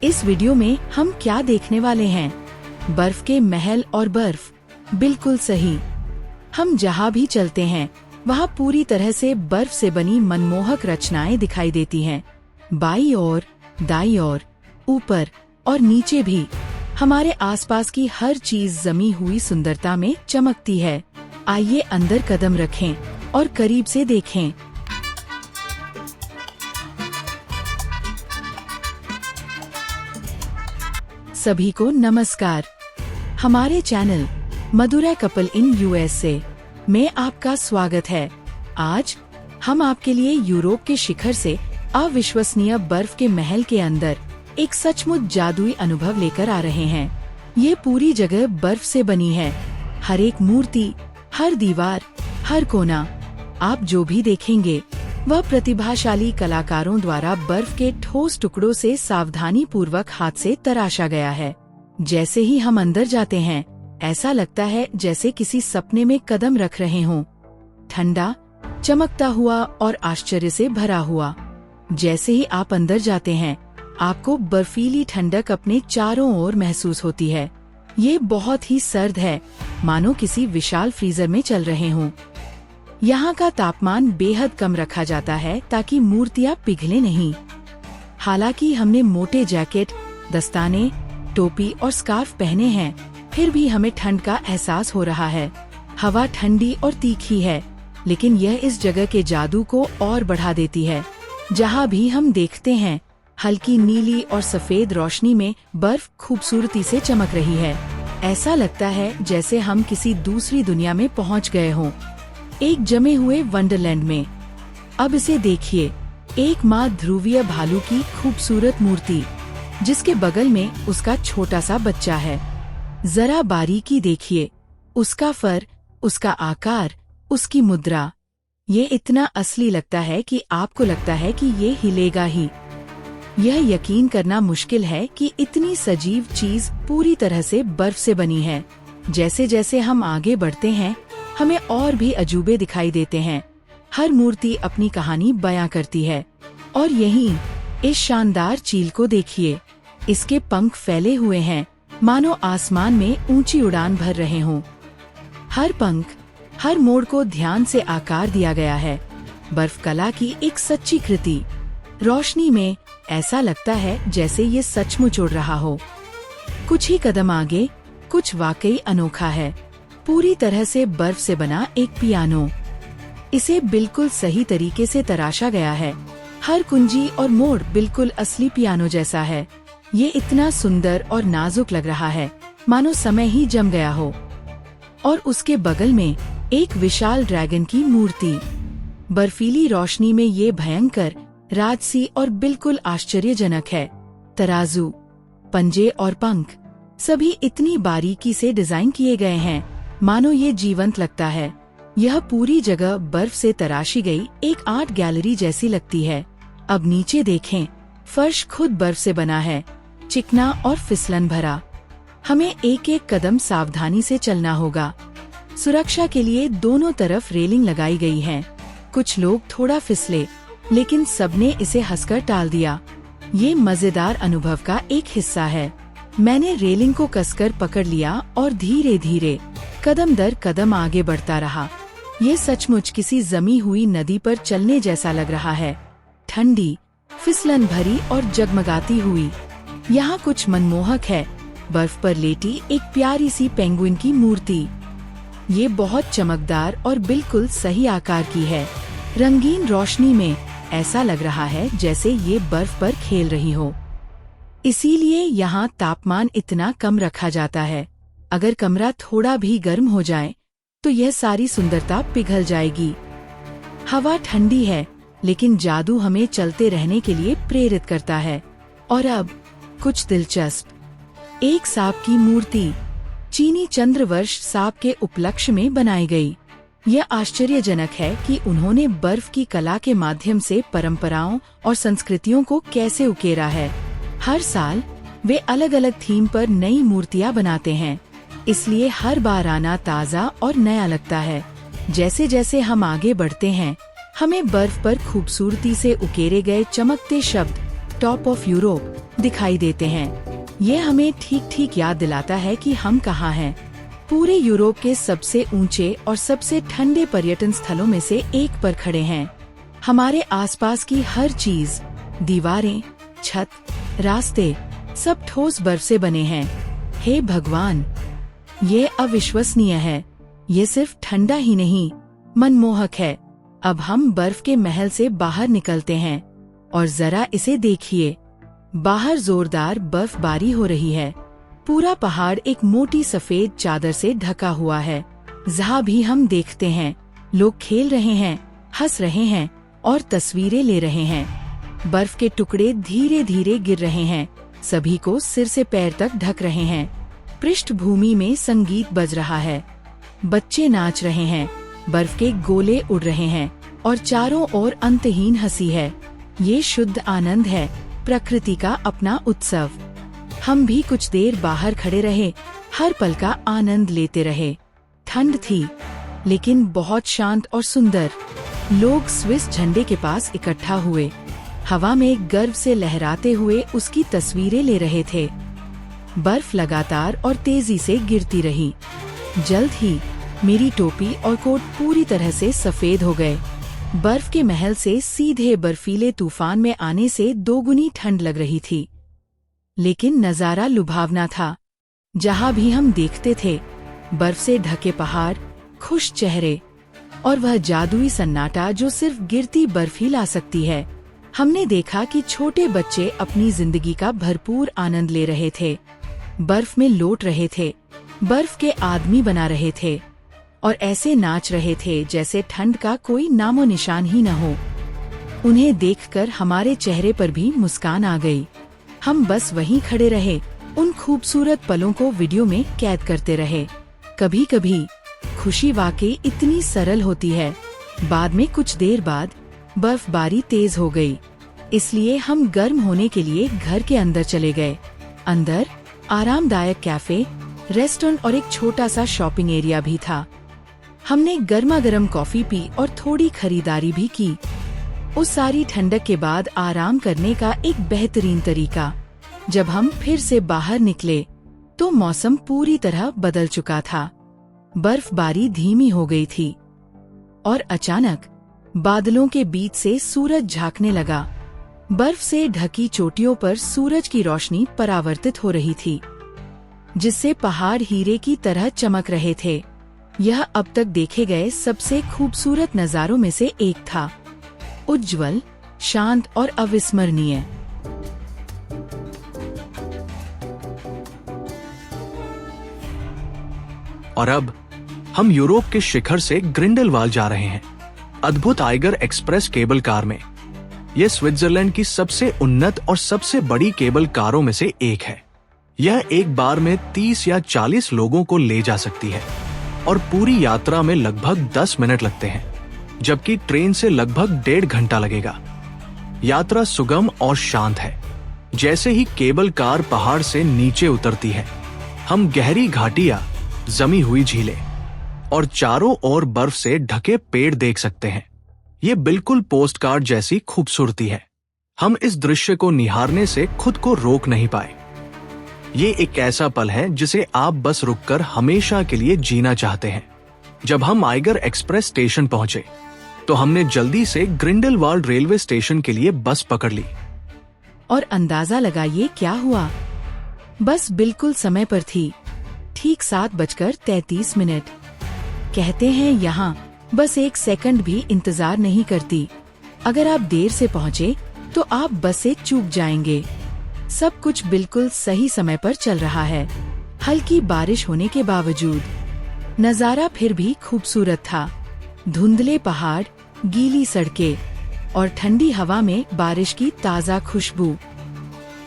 इस वीडियो में हम क्या देखने वाले हैं? बर्फ के महल और बर्फ। बिल्कुल सही। हम जहाँ भी चलते हैं वहाँ पूरी तरह से बर्फ से बनी मनमोहक रचनाएं दिखाई देती हैं। बाईं ओर, दाईं ओर, ऊपर और नीचे भी हमारे आसपास की हर चीज जमी हुई सुंदरता में चमकती है। आइए अंदर कदम रखें और करीब से देखें। सभी को नमस्कार। हमारे channel Madurai couple in USA में आपका स्वागत है। आज हम आपके लिए यूरोप के शिखर से अविश्वसनीय बर्फ के महल के अंदर एक सचमुच जादुई अनुभव लेकर आ रहे हैं। ये पूरी जगह बर्फ से बनी है। हर एक मूर्ति, हर दीवार, हर कोना, आप जो भी देखेंगे वह प्रतिभाशाली कलाकारों द्वारा बर्फ के ठोस टुकड़ों से सावधानी पूर्वक हाथ से तराशा गया है। जैसे ही हम अंदर जाते हैं ऐसा लगता है जैसे किसी सपने में कदम रख रहे हों। ठंडा, चमकता हुआ और आश्चर्य से भरा हुआ। जैसे ही आप अंदर जाते हैं आपको बर्फीली ठंडक अपने चारों ओर महसूस होती है। ये बहुत ही सर्द है, मानो किसी विशाल फ्रीजर में चल रहे हों। यहाँ का तापमान बेहद कम रखा जाता है ताकि मूर्तियाँ पिघले नहीं। हालांकि हमने मोटे जैकेट, दस्ताने, टोपी और स्कार्फ पहने हैं, फिर भी हमें ठंड का एहसास हो रहा है। हवा ठंडी और तीखी है, लेकिन यह इस जगह के जादू को और बढ़ा देती है। जहाँ भी हम देखते हैं हल्की नीली और सफेद रोशनी में बर्फ खूबसूरती से चमक रही है। ऐसा लगता है जैसे हम किसी दूसरी दुनिया में पहुँच गए हों, एक जमे हुए वंडरलैंड में। अब इसे देखिए, एक माँ ध्रुवीय भालू की खूबसूरत मूर्ति, जिसके बगल में उसका छोटा सा बच्चा है। जरा बारीकी देखिए, उसका फर, उसका आकार, उसकी मुद्रा। ये इतना असली लगता है कि आपको लगता है कि ये हिलेगा ही। यह यकीन करना मुश्किल है कि इतनी सजीव चीज पूरी तरह से बर्फ से बनी है। जैसे जैसे हम आगे बढ़ते हैं हमें और भी अजूबे दिखाई देते हैं। हर मूर्ति अपनी कहानी बयां करती है। और यहीं इस शानदार चील को देखिए, इसके पंख फैले हुए हैं, मानो आसमान में ऊंची उड़ान भर रहे हों। हर पंख, हर मोड़ को ध्यान से आकार दिया गया है। बर्फ कला की एक सच्ची कृति। रोशनी में ऐसा लगता है जैसे ये सचमुच उड़ रहा हो। कुछ ही कदम आगे कुछ वाकई अनोखा है। पूरी तरह से बर्फ से बना एक पियानो। इसे बिल्कुल सही तरीके से तराशा गया है। हर कुंजी और मोड़ बिल्कुल असली पियानो जैसा है। ये इतना सुंदर और नाजुक लग रहा है, मानो समय ही जम गया हो। और उसके बगल में एक विशाल ड्रैगन की मूर्ति। बर्फीली रोशनी में ये भयंकर, राजसी और बिल्कुल आश्चर्यजनक है। तराजू, पंजे और पंख सभी इतनी बारीकी से डिजाइन किए गए हैं, मानो ये जीवंत लगता है। यह पूरी जगह बर्फ से तराशी गई एक आर्ट गैलरी जैसी लगती है। अब नीचे देखें, फर्श खुद बर्फ से बना है, चिकना और फिसलन भरा। हमें एक एक कदम सावधानी से चलना होगा। सुरक्षा के लिए दोनों तरफ रेलिंग लगाई गई है। कुछ लोग थोड़ा फिसले, लेकिन सबने इसे हंसकर टाल दिया। ये मजेदार अनुभव का एक हिस्सा है। मैंने रेलिंग को कसकर पकड़ लिया और धीरे धीरे कदम दर कदम आगे बढ़ता रहा। ये सचमुच किसी जमी हुई नदी पर चलने जैसा लग रहा है। ठंडी, फिसलन भरी और जगमगाती हुई। यहाँ कुछ मनमोहक है। बर्फ पर लेटी एक प्यारी सी पेंगुइन की मूर्ति। ये बहुत चमकदार और बिल्कुल सही आकार की है। रंगीन रोशनी में ऐसा लग रहा है जैसे ये बर्फ पर खेल रही हो। इसीलिए यहाँ तापमान इतना कम रखा जाता है। अगर कमरा थोड़ा भी गर्म हो जाए तो यह सारी सुंदरता पिघल जाएगी। हवा ठंडी है, लेकिन जादू हमें चलते रहने के लिए प्रेरित करता है। और अब कुछ दिलचस्प। एक सांप की मूर्ति, चीनी चंद्रवर्ष सांप के उपलक्ष्य में बनाई गई। यह आश्चर्यजनक है कि उन्होंने बर्फ की कला के माध्यम से परंपराओं और संस्कृतियों को कैसे उकेरा है। हर साल वे अलग अलग थीम पर नई मूर्तियाँ बनाते हैं, इसलिए हर बार आना ताज़ा और नया लगता है। जैसे जैसे हम आगे बढ़ते हैं हमें बर्फ पर खूबसूरती से उकेरे गए चमकते शब्द टॉप ऑफ यूरोप दिखाई देते हैं। ये हमें ठीक ठीक याद दिलाता है कि हम कहाँ हैं। पूरे यूरोप के सबसे ऊंचे और सबसे ठंडे पर्यटन स्थलों में से एक पर खड़े हैं। हमारे आसपास की हर चीज, दीवारें, छत, रास्ते, सब ठोस बर्फ से बने हैं। हे भगवान, ये अविश्वसनीय है। ये सिर्फ ठंडा ही नहीं, मनमोहक है। अब हम बर्फ के महल से बाहर निकलते हैं और जरा इसे देखिए। बाहर जोरदार बर्फबारी हो रही है। पूरा पहाड़ एक मोटी सफेद चादर से ढका हुआ है। जहाँ भी हम देखते हैं, लोग खेल रहे हैं, हंस रहे हैं और तस्वीरें ले रहे हैं। बर्फ के टुकड़े धीरे धीरे गिर रहे हैं, सभी को सिर से पैर तक ढक रहे हैं। पृष्ठभूमि में संगीत बज रहा है, बच्चे नाच रहे हैं, बर्फ के गोले उड़ रहे हैं और चारों ओर अंतहीन हंसी है। ये शुद्ध आनंद है, प्रकृति का अपना उत्सव। हम भी कुछ देर बाहर खड़े रहे, हर पल का आनंद लेते रहे। ठंड थी, लेकिन बहुत शांत और सुंदर। लोग स्विस झंडे के पास इकट्ठा हुए, हवा में गर्व से लहराते हुए उसकी तस्वीरें ले रहे थे। बर्फ लगातार और तेजी से गिरती रही। जल्द ही मेरी टोपी और कोट पूरी तरह से सफेद हो गए। बर्फ के महल से सीधे बर्फीले तूफान में आने से दोगुनी ठंड लग रही थी, लेकिन नजारा लुभावना था। जहाँ भी हम देखते थे, बर्फ से ढके पहाड़, खुश चेहरे और वह जादुई सन्नाटा जो सिर्फ गिरती बर्फ ही ला सकती है। हमने देखा कि छोटे बच्चे अपनी जिंदगी का भरपूर आनंद ले रहे थे, बर्फ में लौट रहे थे, बर्फ के आदमी बना रहे थे और ऐसे नाच रहे थे जैसे ठंड का कोई नामो निशान ही न हो। उन्हें देखकर हमारे चेहरे पर भी मुस्कान आ गई। हम बस वहीं खड़े रहे, उन खूबसूरत पलों को वीडियो में कैद करते रहे। कभी कभी खुशी वाकई इतनी सरल होती है। बाद में कुछ देर बाद बर्फबारी तेज हो गई, इसलिए हम गर्म होने के लिए घर के अंदर चले गए। अंदर आरामदायक कैफे, रेस्टोरेंट और एक छोटा सा शॉपिंग एरिया भी था। हमने गर्मा गर्म कॉफी पी और थोड़ी खरीदारी भी की। उस सारी ठंडक के बाद आराम करने का एक बेहतरीन तरीका। जब हम फिर से बाहर निकले तो मौसम पूरी तरह बदल चुका था। बर्फबारी धीमी हो गई थी और अचानक बादलों के बीच से सूरज झांकने लगा। बर्फ से ढकी चोटियों पर सूरज की रोशनी परावर्तित हो रही थी, जिससे पहाड़ हीरे की तरह चमक रहे थे। यह अब तक देखे गए सबसे खूबसूरत नज़ारों में से एक था, उज्ज्वल, शांत और अविस्मरणीय। और अब हम यूरोप के शिखर से ग्रिंडेलवाल्ड जा रहे हैं, अद्भुत आइगर एक्सप्रेस केबल कार में। यह स्विट्जरलैंड की सबसे उन्नत और सबसे बड़ी केबल कारों में से एक है। यह एक बार में 30 या 40 लोगों को ले जा सकती है और पूरी यात्रा में लगभग 10 मिनट लगते हैं, जबकि ट्रेन से लगभग 1.5 घंटा लगेगा। यात्रा सुगम और शांत है। जैसे ही केबल कार पहाड़ से नीचे उतरती है, हम गहरी घाटियां, जमी हुई झीलें और चारों ओर बर्फ से ढके पेड़ देख सकते हैं। ये बिल्कुल पोस्टकार्ड जैसी खूबसूरती है। हम इस दृश्य को निहारने से खुद को रोक नहीं पाए। ये एक ऐसा पल है जिसे आप बस रुककर हमेशा के लिए जीना चाहते हैं। जब हम आइगर एक्सप्रेस स्टेशन पहुंचे तो हमने जल्दी से ग्रिंडेलवाल्ड रेलवे स्टेशन के लिए बस पकड़ ली। और अंदाजा लगाइए क्या हुआ। बस बिल्कुल समय पर थी, ठीक 7:33। कहते हैं यहाँ बस 1 सेकंड भी इंतजार नहीं करती। अगर आप देर से पहुँचे तो आप बस से चूक जाएंगे। सब कुछ बिल्कुल सही समय पर चल रहा है। हल्की बारिश होने के बावजूद नज़ारा फिर भी खूबसूरत था। धुंधले पहाड़, गीली सड़कें और ठंडी हवा में बारिश की ताज़ा खुशबू।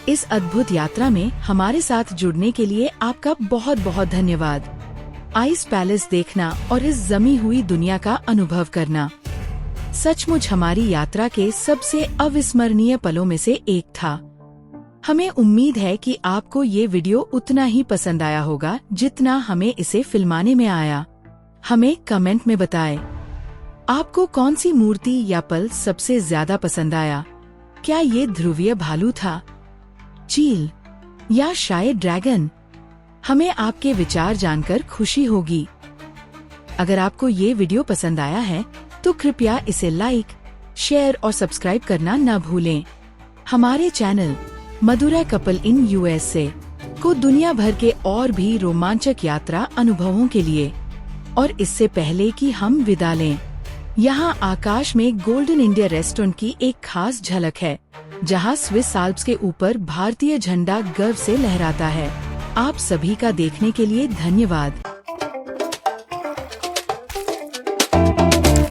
इस अद्भुत यात्रा में हमारे साथ जुड़ने के लिए आपका बहुत बहुत धन्यवाद। आइस पैलेस देखना और इस जमी हुई दुनिया का अनुभव करना सचमुच हमारी यात्रा के सबसे अविस्मरणीय पलों में से एक था। हमें उम्मीद है कि आपको ये वीडियो उतना ही पसंद आया होगा जितना हमें इसे फिल्माने में आया। हमें कमेंट में बताएं, आपको कौन सी मूर्ति या पल सबसे ज्यादा पसंद आया। क्या ये ध्रुवीय भालू था, चील या शायद ड्रैगन? हमें आपके विचार जानकर खुशी होगी। अगर आपको ये वीडियो पसंद आया है तो कृपया इसे लाइक, शेयर और सब्सक्राइब करना न भूलें। हमारे channel Madurai couple in USA को दुनिया भर के और भी रोमांचक यात्रा अनुभवों के लिए, और इससे पहले कि हम विदा लें, यहाँ आकाश में गोल्डन इंडिया रेस्टोरेंट की एक खास झलक है, जहाँ स्विस आल्प्स के ऊपर भारतीय झंडा गर्व से लहराता है। आप सभी का देखने के लिए धन्यवाद।